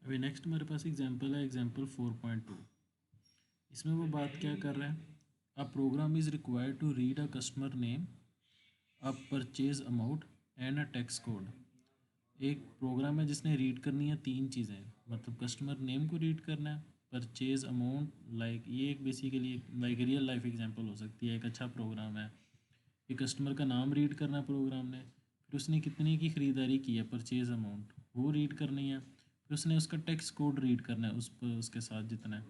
अभी नेक्स्ट हमारे पास एग्जांपल है, एग्जांपल 4.2। इसमें वो बात क्या कर रहा है, a program is required to read a customer name, a purchase amount and a tax code. एक प्रोग्राम है जिसने रीड करनी है तीन चीज़ें, मतलब कस्टमर नेम को रीड करना है, परचेज अमाउंट, लाइक ये एक basically like real life example हो सकती है, एक अच्छा प्रोग्राम है। कि कस्टमर का नाम रीड करना है प्रोग्राम ने, फिर उसने कितने की ख़रीदारी की है, परचेज अमाउंट वो रीड करनी है, फिर उसने उसका टैक्स कोड रीड करना है उस पर उसके साथ जितना है।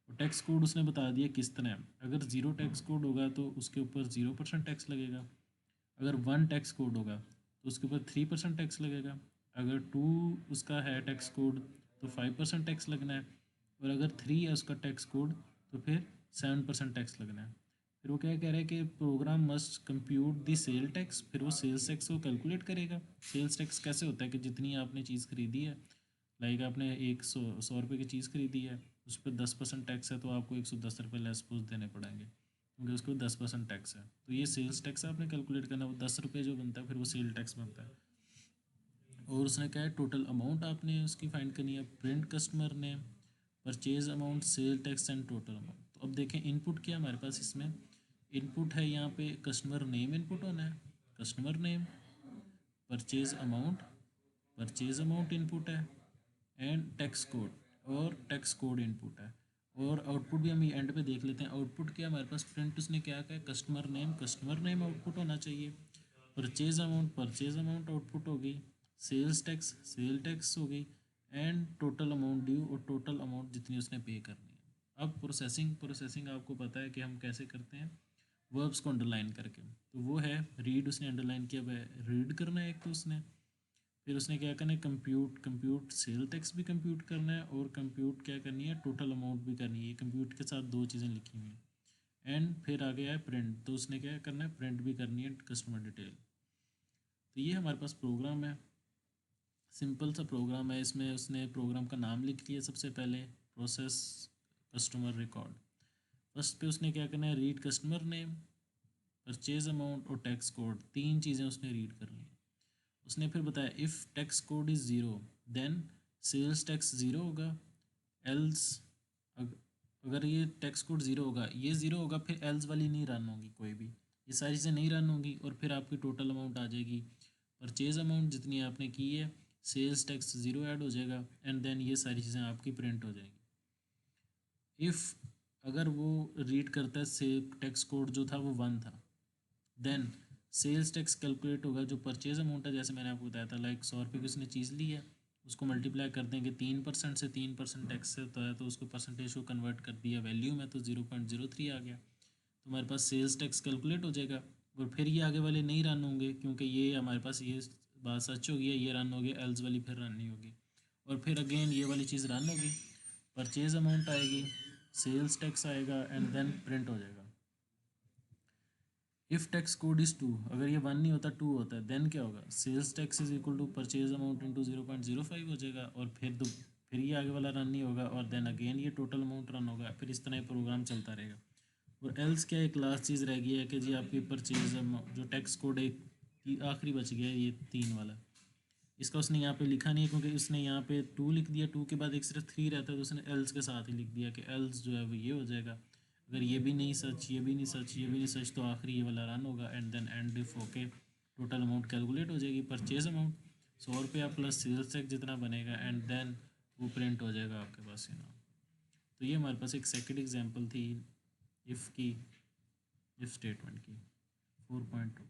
और टैक्स कोड उसने बता दिया किस तरह है, अगर 0 टैक्स कोड होगा तो उसके ऊपर 0% टैक्स लगेगा, अगर 1 टैक्स कोड होगा तो उसके ऊपर 3% टैक्स लगेगा, अगर 2 उसका है टैक्स कोड तो 5% टैक्स लगना है, और अगर 3 है उसका टैक्स कोड तो फिर 7% टैक्स लगना है। फिर वो क्या कह रहा है कि प्रोग्राम मस्ट कंप्यूट दी सेल टैक्स, फिर वो सेल्स टैक्स को कैलकुलेट करेगा। सेल्स टैक्स कैसे होता है कि जितनी आपने चीज़ खरीदी है, लाइक आपने 100 रुपये की चीज़ खरीदी है, उस पर 10% टैक्स है तो आपको 110 रुपये लेस पोज देने पड़ेंगे क्योंकि उसके ऊपर 10% टैक्स है। तो ये सेल्स टैक्स आपने कैलकुलेट करना, वो 10 रुपये जो बनता है फिर वो सेल टैक्स बनता है। और उसने क्या है, टोटल अमाउंट आपने उसकी फाइंड करनी है, print customer name, purchase amount, sale tax and total amount. तो अब देखें इनपुट क्या हमारे पास इसमें, इनपुट है यहाँ पे कस्टमर नेम इनपुट होना है, customer name, purchase amount input है, एंड टैक्स कोड, और टैक्स कोड इनपुट है। और आउटपुट भी हम एंड पे देख लेते हैं, आउटपुट क्या हमारे पास, प्रिंट उसने क्या कहा है, कस्टमर नेम आउटपुट होना चाहिए, परचेज अमाउंट आउटपुट होगी, सेल टैक्स होगी, एंड टोटल अमाउंट ड्यू, और टोटल अमाउंट जितनी उसने पे करनी है। अब प्रोसेसिंग आपको पता है कि हम कैसे करते हैं, वर्ब्स को अंडरलाइन करके। तो वो है रीड, उसने अंडरलाइन किया हुआ है, रीड करना है एक तो उसने, फिर उसने क्या करना है, कंप्यूट सेल टैक्स भी कंप्यूट करना है, और कंप्यूट क्या करनी है, टोटल अमाउंट भी करनी है। कंप्यूट के साथ दो चीज़ें लिखी हुई हैं। एंड फिर आ गया है प्रिंट, तो उसने क्या करना है, प्रिंट भी करनी है कस्टमर डिटेल। तो ये हमारे पास प्रोग्राम है, सिंपल सा प्रोग्राम है। इसमें उसने प्रोग्राम का नाम लिख लिया सबसे पहले, प्रोसेस कस्टमर रिकॉर्ड। फर्स्ट पे उसने क्या करना है, read customer name, purchase amount और टैक्स कोड, तीन चीज़ें उसने रीड करनी है। उसने फिर बताया if tax code is zero then sales tax zero होगा, एल्स अगर ये टैक्स कोड ज़ीरो होगा, ये ज़ीरो होगा, फिर एल्स वाली नहीं रन होगी, कोई भी ये सारी चीज़ें नहीं रन होंगी, और फिर आपकी टोटल अमाउंट आ जाएगी, परचेज अमाउंट जितनी आपने की है, सेल्स टैक्स ज़ीरो ऐड हो जाएगा, एंड देन ये सारी चीज़ें आपकी प्रिंट हो जाएंगी। इफ़ अगर वो रीड करता है से टैक्स कोड जो था वो 1 था, देन सेल्स टैक्स कैलकुलेट होगा, जो परचेज अमाउंट है जैसे मैंने आपको बताया था, लाइक 100 रुपये की उसने चीज़ ली है, उसको मल्टीप्लाई कर देंगे 3% से, 3% टैक्स से होता है तो उसको परसेंटेज को कन्वर्ट कर दिया वैल्यू में, तो 0.03 आ गया, तो हमारे पास सेल्स टैक्स कैलकुलेट हो जाएगा। और फिर ये आगे वाले नहीं रन होंगे क्योंकि ये हमारे पास ये बात सच हो गई है, ये रन हो गया, एल्स वाली फिर रन नहीं होगी, और फिर अगेन ये वाली चीज़ रन होगी, परचेज अमाउंट आएगी, सेल्स टैक्स आएगा, एंड देन प्रिंट हो जाएगा। इफ़ टैक्स कोड इज़ 2, अगर ये 1 नहीं होता 2 होता है, देन क्या होगा, sales tax is equal to purchase amount into 0.05 हो जाएगा, और फिर ये आगे वाला रन नहीं होगा, और देन अगेन ये टोटल अमाउंट रन होगा, फिर इस तरह ये प्रोग्राम चलता रहेगा। और एल्स क्या एक लास्ट चीज़ रह गई है कि जी आपकी परचेज जो टैक्स कोड एक आखिरी बच गया है, ये 3 वाला, इसका उसने यहाँ पे लिखा नहीं है क्योंकि उसने यहाँ पे 2 लिख दिया, 2 के बाद एक सिर्फ 3 रहता है, तो उसने एल्स के साथ ही लिख दिया कि एल्स जो है वो ये हो जाएगा, अगर ये भी नहीं सच, ये भी नहीं सच, ये भी नहीं सच, तो आखिरी ये वाला रन होगा, and then and if okay, total amount calculate हो जाएगी, परचेज अमाउंट 100 रुपया प्लस सेल्स टैक्स जितना बनेगा, एंड देन वो प्रिंट हो जाएगा आपके पास ये नाम। तो ये हमारे पास एक सेकंड एग्जांपल थी इफ़ की, इफ़ स्टेटमेंट की 4.2।